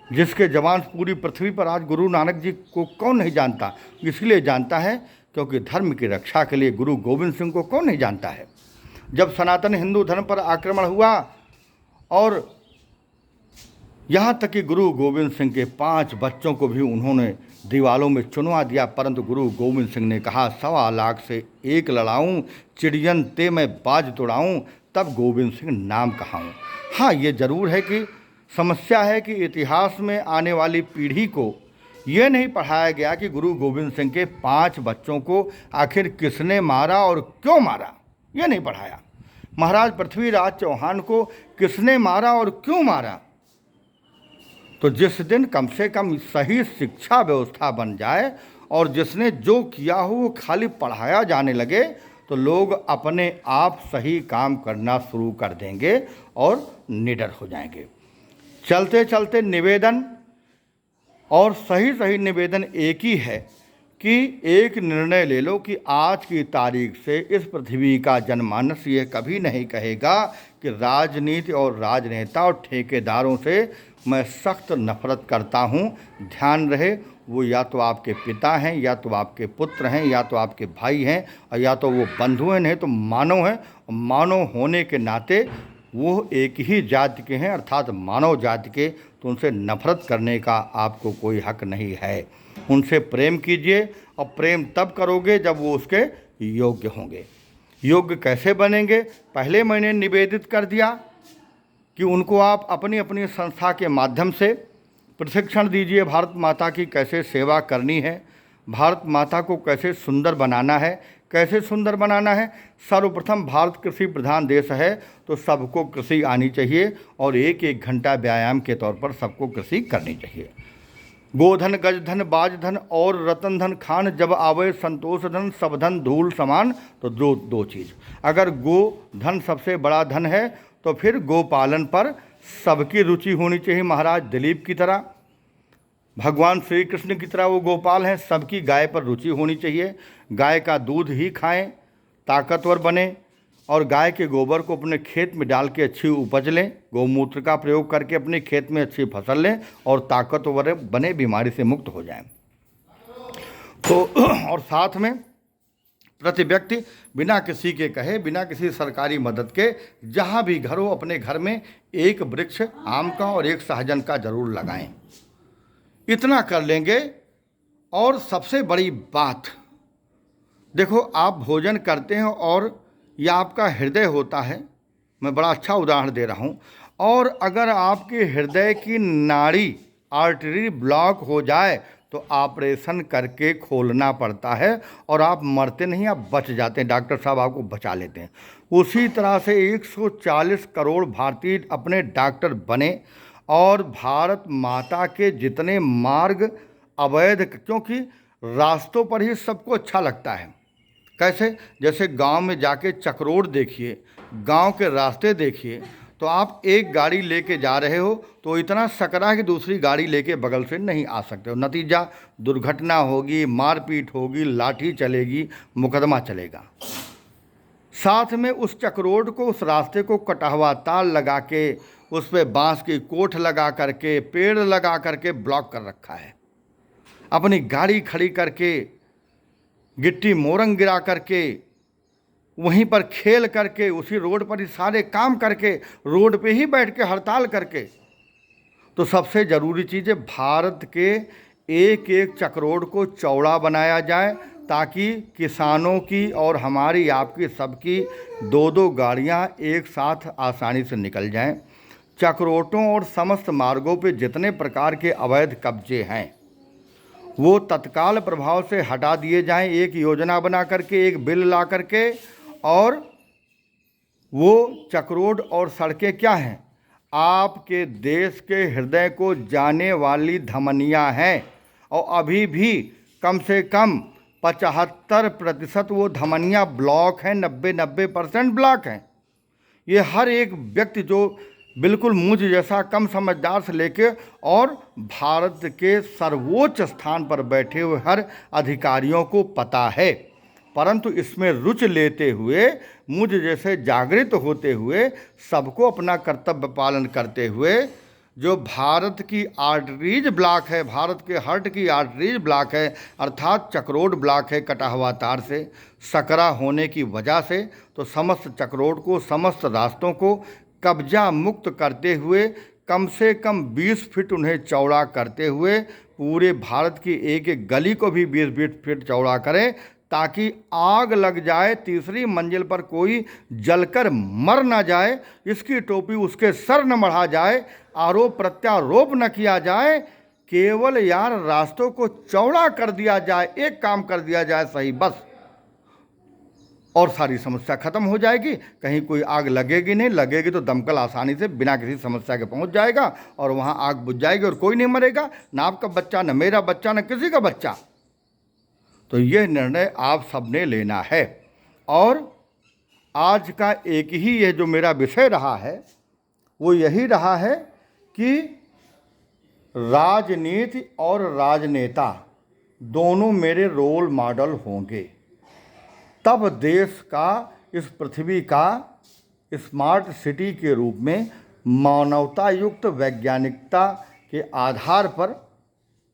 जिसके जवान पूरी पृथ्वी पर आज गुरु नानक जी को कौन नहीं जानता। इसलिए जानता है क्योंकि धर्म की रक्षा के लिए गुरु गोविंद सिंह को कौन नहीं जानता है। जब सनातन हिंदू धर्म पर आक्रमण हुआ और यहाँ तक कि गुरु गोविंद सिंह के 5 बच्चों को भी उन्होंने दीवालों में चुनवा दिया, परंतु गुरु गोविंद सिंह ने कहा 1.25 लाख से 1 लड़ाऊं, चिड़ियन ते मैं बाज तोड़ाऊं, तब गोविंद सिंह नाम कहाऊं। हाँ, ये जरूर है कि समस्या है कि इतिहास में आने वाली पीढ़ी को ये नहीं पढ़ाया गया कि गुरु गोविंद सिंह के 5 बच्चों को आखिर किसने मारा और क्यों मारा, ये नहीं पढ़ाया। महाराज पृथ्वीराज चौहान को किसने मारा और क्यों मारा। तो जिस दिन कम से कम सही शिक्षा व्यवस्था बन जाए और जिसने जो किया हो वो खाली पढ़ाया जाने लगे, तो लोग अपने आप सही काम करना शुरू कर देंगे और निडर हो जाएंगे। चलते चलते निवेदन, और सही निवेदन एक ही है कि एक निर्णय ले लो कि आज की तारीख से इस पृथ्वी का जनमानस ये कभी नहीं कहेगा कि राजनीति और राजनेता और ठेकेदारों से मैं सख्त नफरत करता हूँ। ध्यान रहे, वो या तो आपके पिता हैं, या तो आपके पुत्र हैं, या तो आपके भाई हैं, और या तो वो बंधु हैं, नहीं तो मानव हैं। मानव होने के नाते वो एक ही जाति के हैं, अर्थात मानव जाति के, तो उनसे नफरत करने का आपको कोई हक नहीं है। उनसे प्रेम कीजिए, और प्रेम तब करोगे जब वो उसके योग्य होंगे। योग्य कैसे बनेंगे? पहले मैंने निवेदित कर दिया कि उनको आप अपनी अपनी संस्था के माध्यम से प्रशिक्षण दीजिए, भारत माता की कैसे सेवा करनी है, भारत माता को कैसे सुंदर बनाना है। कैसे सुंदर बनाना है? सर्वप्रथम भारत कृषि प्रधान देश है, तो सबको कृषि आनी चाहिए, और 1-1 घंटा व्यायाम के तौर पर सबको कृषि करनी चाहिए। गोधन गजधन बाजधन और रतन धन खान, जब आवे संतोष धन, सब धन धूल समान। तो दो चीज़, अगर गो धन सबसे बड़ा धन है, तो फिर गोपालन पर सबकी रुचि होनी चाहिए। महाराज दिलीप की तरह, भगवान श्री कृष्ण की तरह वो गोपाल हैं, सबकी गाय पर रुचि होनी चाहिए। गाय का दूध ही खाएं, ताकतवर बने, और गाय के गोबर को अपने खेत में डाल के अच्छी उपज लें, गौमूत्र का प्रयोग करके अपने खेत में अच्छी फसल लें और ताकतवर बने, बीमारी से मुक्त हो जाएं। तो और साथ में प्रति व्यक्ति बिना किसी के कहे, बिना किसी सरकारी मदद के, जहाँ भी घर हो अपने घर में 1 वृक्ष आम का और 1 सहजन का जरूर लगाएं। इतना कर लेंगे। और सबसे बड़ी बात देखो, आप भोजन करते हैं और यह आपका हृदय होता है। मैं बड़ा अच्छा उदाहरण दे रहा हूँ। और अगर आपके हृदय की नाड़ी आर्टरी ब्लॉक हो जाए तो ऑपरेशन करके खोलना पड़ता है, और आप मरते नहीं, आप बच जाते हैं, डॉक्टर साहब आपको बचा लेते हैं। उसी तरह से 140 करोड़ भारतीय अपने डॉक्टर बने, और भारत माता के जितने मार्ग अवैध, क्योंकि रास्तों पर ही सबको अच्छा लगता है। कैसे? जैसे गांव में जाके चक्रोड देखिए, गांव के रास्ते देखिए, तो आप एक गाड़ी लेके जा रहे हो तो इतना सकरा कि दूसरी गाड़ी लेके बगल से नहीं आ सकते हो। नतीजा दुर्घटना होगी, मारपीट होगी, लाठी चलेगी, मुकदमा चलेगा। साथ में उस चक्रोड को, उस रास्ते को कटा हुआ तार लगा के, उस पर बांस की कोठ लगा करके, पेड़ लगा करके ब्लॉक कर रखा है। अपनी गाड़ी खड़ी करके, गिट्टी मोरंग गिरा करके, वहीं पर खेल करके, उसी रोड पर ही सारे काम करके, रोड पे ही बैठ के हड़ताल करके। तो सबसे ज़रूरी चीज़ है, भारत के एक एक चक्रोड को चौड़ा बनाया जाए ताकि किसानों की और हमारी आपकी सबकी दो दो गाड़ियां एक साथ आसानी से निकल जाएं। चक्रोटों और समस्त मार्गों पे जितने प्रकार के अवैध कब्जे हैं वो तत्काल प्रभाव से हटा दिए जाएं, एक योजना बना करके, एक बिल ला करके। और वो चक्रोड और सड़कें क्या हैं? आपके देश के हृदय को जाने वाली धमनियां हैं और अभी भी कम से कम 75% वो धमनियां ब्लॉक हैं, 90% ब्लॉक हैं। ये हर एक व्यक्ति जो बिल्कुल मुझ जैसा कम समझदार से लेके और भारत के सर्वोच्च स्थान पर बैठे हुए हर अधिकारियों को पता है, परंतु इसमें रुचि लेते हुए, मुझ जैसे जागृत होते हुए, सबको अपना कर्तव्य पालन करते हुए, जो भारत की आर्टरीज ब्लॉक है, भारत के हार्ट की आर्टरीज ब्लॉक है, अर्थात चक्रोड ब्लॉक है, कटा हुआ तार से सकरा होने की वजह से, तो समस्त चक्रोड को, समस्त रास्तों को कब्जा मुक्त करते हुए, कम से कम 20 फीट उन्हें चौड़ा करते हुए, पूरे भारत की एक एक गली को भी 20-20 फीट चौड़ा करें ताकि आग लग जाए, तीसरी मंजिल पर कोई जलकर मर ना जाए, इसकी टोपी उसके सर न मढ़ा जाए, आरोप प्रत्यारोप न किया जाए, केवल यार रास्तों को चौड़ा कर दिया जाए, एक काम कर दिया जाए सही, बस, और सारी समस्या खत्म हो जाएगी। कहीं कोई आग लगेगी नहीं, लगेगी तो दमकल आसानी से बिना किसी समस्या के पहुंच जाएगा और वहां आग बुझ जाएगी और कोई नहीं मरेगा, ना आपका बच्चा, न मेरा बच्चा, न किसी का बच्चा। तो यह निर्णय आप सबने लेना है। और आज का एक ही ये जो मेरा विषय रहा है वो यही रहा है कि राजनीति और राजनेता दोनों मेरे रोल मॉडल होंगे, तब देश का, इस पृथ्वी का स्मार्ट सिटी के रूप में मानवता युक्त वैज्ञानिकता के आधार पर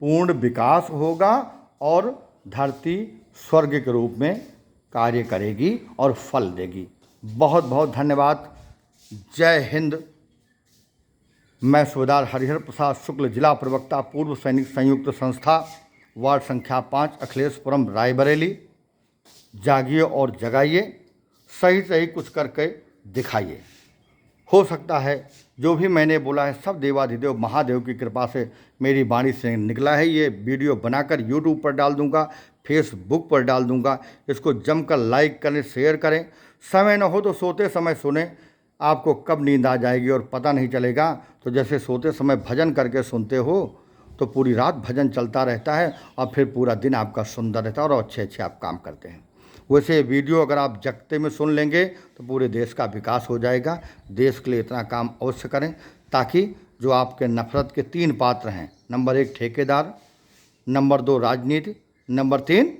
पूर्ण विकास होगा और धरती स्वर्ग के रूप में कार्य करेगी और फल देगी। बहुत बहुत धन्यवाद। जय हिंद। मैं सूबेदार हरिहर प्रसाद शुक्ल, जिला प्रवक्ता, पूर्व सैनिक संयुक्त संस्था, वार्ड संख्या 5, अखिलेशपुरम, रायबरेली। जागिए और जगाइए, सही सही कुछ करके दिखाइए। हो सकता है जो भी मैंने बोला है सब देवाधिदेव महादेव की कृपा से मेरी वाणी से निकला है। ये वीडियो बनाकर यूट्यूब पर डाल दूंगा, फेसबुक पर डाल दूंगा। इसको जमकर लाइक करें, शेयर करें। समय न हो तो सोते समय सुने, आपको कब नींद आ जाएगी और पता नहीं चलेगा। तो जैसे सोते समय भजन करके सुनते हो तो पूरी रात भजन चलता रहता है और फिर पूरा दिन आपका सुंदर रहता है और अच्छे अच्छे आप काम करते हैं। वैसे वीडियो अगर आप जगते में सुन लेंगे तो पूरे देश का विकास हो जाएगा। देश के लिए इतना काम अवश्य करें ताकि जो आपके नफरत के 3 पात्र हैं, नंबर 1 ठेकेदार, नंबर 2 राजनीति, नंबर 3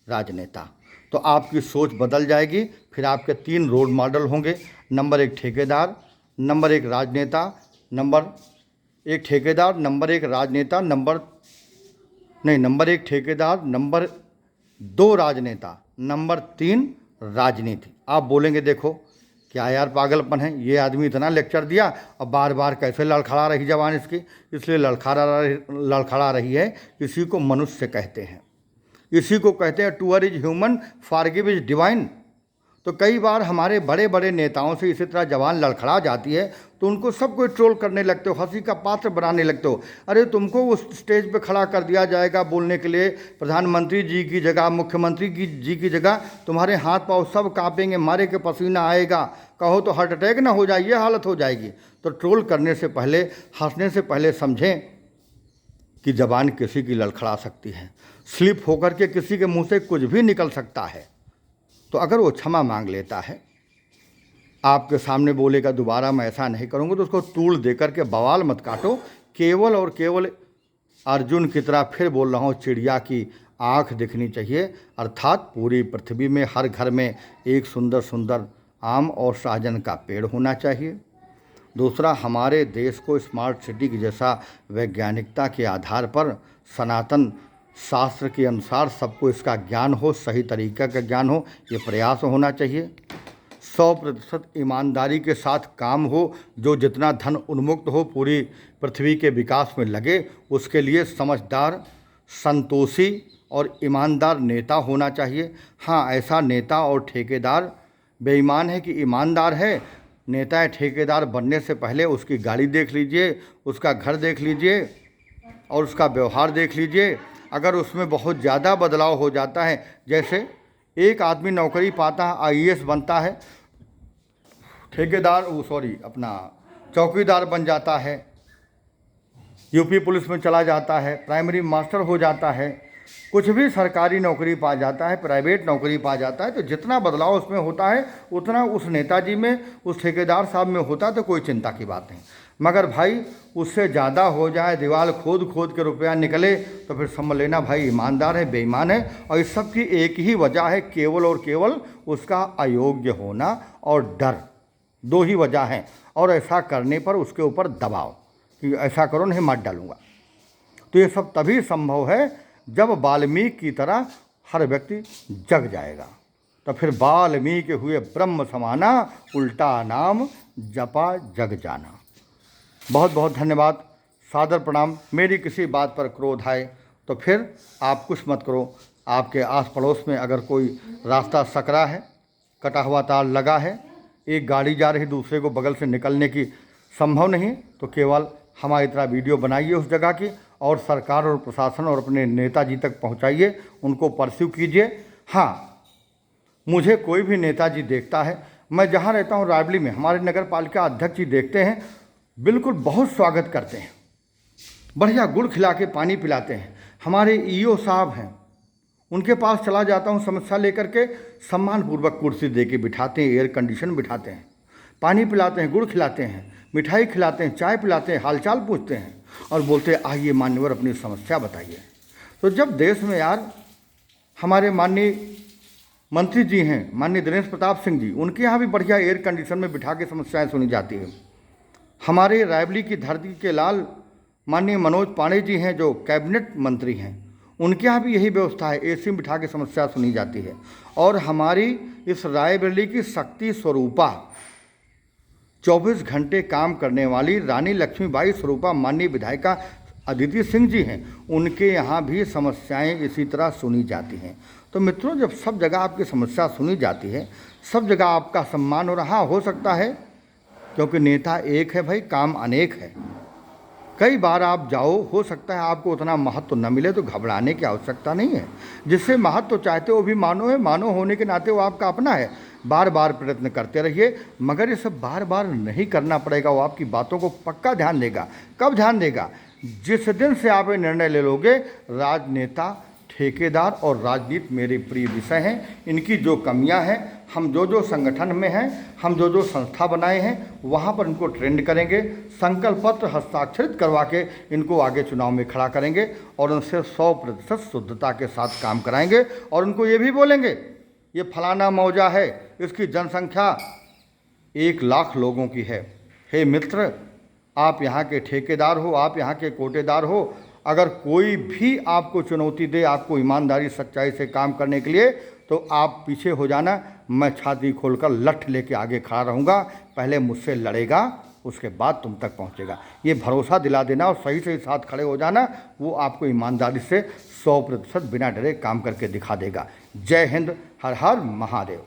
राजनेता, तो आपकी सोच बदल जाएगी। फिर आपके 3 रोल मॉडल होंगे, नंबर 1 ठेकेदार, नंबर 1 राजनेता, नंबर 1 ठेकेदार, नंबर 1 राजनेता, नंबर 1 ठेकेदार, नंबर 2 राजनेता, नंबर 3 राजनीति। आप बोलेंगे देखो क्या यार पागलपन है, ये आदमी इतना लेक्चर दिया और बार बार कैसे लड़खड़ा रही जवान इसकी। इसलिए लड़खड़ा रही है, इसी को मनुष्य कहते हैं, इसी को कहते हैं two is human, forgive is divine. तो कई बार हमारे बड़े बड़े नेताओं से इसी तरह जवान लड़खड़ा जाती है तो उनको सब कोई ट्रोल करने लगते हो, हंसी का पात्र बनाने लगते हो। अरे तुमको उस स्टेज पे खड़ा कर दिया जाएगा बोलने के लिए, प्रधानमंत्री जी की जगह, मुख्यमंत्री जी की जगह, तुम्हारे हाथ पाँव सब कांपेंगे, मारे के पसीना आएगा, कहो तो हार्ट अटैक ना हो जाए, ये हालत हो जाएगी। तो ट्रोल करने से पहले, हंसने से पहले समझें कि जबान किसी की लड़खड़ा सकती है, स्लिप होकर के किसी के मुंह से कुछ भी निकल सकता है। तो अगर वो क्षमा मांग लेता है, आपके सामने बोलेगा दोबारा मैं ऐसा नहीं करूँगा, तो उसको तूल दे करके बवाल मत काटो। केवल और केवल अर्जुन की तरह फिर बोल रहा हूँ, चिड़िया की आँख दिखनी चाहिए, अर्थात पूरी पृथ्वी में हर घर में एक सुंदर सुंदर आम और सहजन का पेड़ होना चाहिए। दूसरा, हमारे देश को स्मार्ट सिटी की जैसा वैज्ञानिकता के आधार पर सनातन शास्त्र के अनुसार सबको इसका ज्ञान हो, सही तरीका का ज्ञान हो, ये प्रयास होना चाहिए। 100% ईमानदारी के साथ काम हो, जो जितना धन उन्मुक्त हो पूरी पृथ्वी के विकास में लगे, उसके लिए समझदार, संतोषी और ईमानदार नेता होना चाहिए। हाँ, ऐसा नेता और ठेकेदार बेईमान है कि ईमानदार है। नेता या ठेकेदार बनने से पहले उसकी गाड़ी देख लीजिए, उसका घर देख लीजिए और उसका व्यवहार देख लीजिए। अगर उसमें बहुत ज़्यादा बदलाव हो जाता है, जैसे एक आदमी नौकरी पाता है, आईएएस बनता है, ठेकेदार अपना चौकीदार बन जाता है, यूपी पुलिस में चला जाता है, प्राइमरी मास्टर हो जाता है, कुछ भी सरकारी नौकरी पा जाता है, प्राइवेट नौकरी पा जाता है, तो जितना बदलाव उसमें होता है उतना उस नेताजी में, उस ठेकेदार साहब में होता है, तो कोई चिंता की बात नहीं। मगर भाई उससे ज़्यादा हो जाए, दीवार खोद खोद के रुपया निकले, तो फिर समझ लेना भाई ईमानदार है, बेईमान है। और इस सब की एक ही वजह है, केवल और केवल उसका अयोग्य होना और डर। दो ही वजह हैं, और ऐसा करने पर उसके ऊपर दबाव कि ऐसा करो नहीं मार डालूंगा। तो ये सब तभी संभव है जब वाल्मीकि की तरह हर व्यक्ति जग जाएगा। तो फिर वाल्मीकि हुए ब्रह्म समाना, उल्टा नाम जपा जग जाना। बहुत बहुत धन्यवाद, सादर प्रणाम। मेरी किसी बात पर क्रोध आए तो फिर आप कुछ मत करो। आपके आस पड़ोस में अगर कोई रास्ता सकरा है, कटा हुआ तार लगा है, एक गाड़ी जा रही दूसरे को बगल से निकलने की संभव नहीं, तो केवल हमारी तरह वीडियो बनाइए उस जगह की, और सरकार और प्रशासन और अपने नेताजी तक पहुंचाइए, उनको परस्यू कीजिए। हाँ, मुझे कोई भी नेताजी देखता है, मैं जहाँ रहता हूँ रायबली में, हमारे नगर पालिका अध्यक्ष जी देखते हैं, बिल्कुल बहुत स्वागत करते हैं, बढ़िया गुड़ खिला के पानी पिलाते हैं। हमारे ईओ साहब हैं, उनके पास चला जाता हूँ समस्या लेकर के, सम्मानपूर्वक कुर्सी दे के बिठाते हैं, एयर कंडीशन बिठाते हैं, पानी पिलाते हैं, गुड़ खिलाते हैं, मिठाई खिलाते हैं, चाय पिलाते हैं, हालचाल पूछते हैं और बोलते हैं आइए मान्यवर अपनी समस्या बताइए। तो जब देश में यार हमारे माननीय मंत्री जी हैं, माननीय दिनेश प्रताप सिंह जी, उनके यहाँ भी बढ़िया एयर कंडीशन में बिठा के समस्याएं सुनी जाती है। हमारे रायबली की धरती के लाल माननीय मनोज पांडे जी हैं, जो कैबिनेट मंत्री हैं, उनके यहाँ भी यही व्यवस्था है, एसी में बिठा के समस्या सुनी जाती है। और हमारी इस रायबरेली की शक्ति स्वरूपा 24 घंटे काम करने वाली रानी लक्ष्मीबाई स्वरूपा माननीय विधायिका अदिति सिंह जी हैं, उनके यहाँ भी समस्याएं इसी तरह सुनी जाती हैं। तो मित्रों, जब सब जगह आपकी समस्या सुनी जाती है, सब जगह आपका सम्मान हो रहा हो सकता है, क्योंकि नेता एक है भाई, काम अनेक है। कई बार आप जाओ, हो सकता है आपको उतना महत्व न मिले, तो घबराने की आवश्यकता नहीं है। जिससे महत्व चाहते हो भी मानो है, मानो होने के नाते वो आपका अपना है। बार बार प्रयत्न करते रहिए, मगर ये सब बार बार नहीं करना पड़ेगा। वो आपकी बातों को पक्का ध्यान देगा। कब ध्यान देगा? जिस दिन से आप ये निर्णय ले लोगे, राजनेता, ठेकेदार और राजनीति मेरे प्रिय विषय हैं। इनकी जो कमियां हैं, हम जो संगठन में हैं, हम जो संस्था बनाए हैं, वहाँ पर इनको ट्रेंड करेंगे, संकल्प पत्र हस्ताक्षरित करवा के इनको आगे चुनाव में खड़ा करेंगे और उनसे 100% शुद्धता के साथ काम कराएंगे। और उनको ये भी बोलेंगे, ये फलाना मौजा है, इसकी जनसंख्या 1 लाख लोगों की है। हे मित्र, आप यहाँ के ठेकेदार हो, आप यहाँ के कोटेदार हो, अगर कोई भी आपको चुनौती दे, आपको ईमानदारी सच्चाई से काम करने के लिए, तो आप पीछे हो जाना। मैं छाती खोलकर लठ लेके आगे खड़ा रहूँगा। पहले मुझसे लड़ेगा, उसके बाद तुम तक पहुँचेगा। ये भरोसा दिला देना और सही सही साथ खड़े हो जाना, वो आपको ईमानदारी से 100% बिना डरे काम करके दिखा देगा। जय हिंद, हर हर महादेव।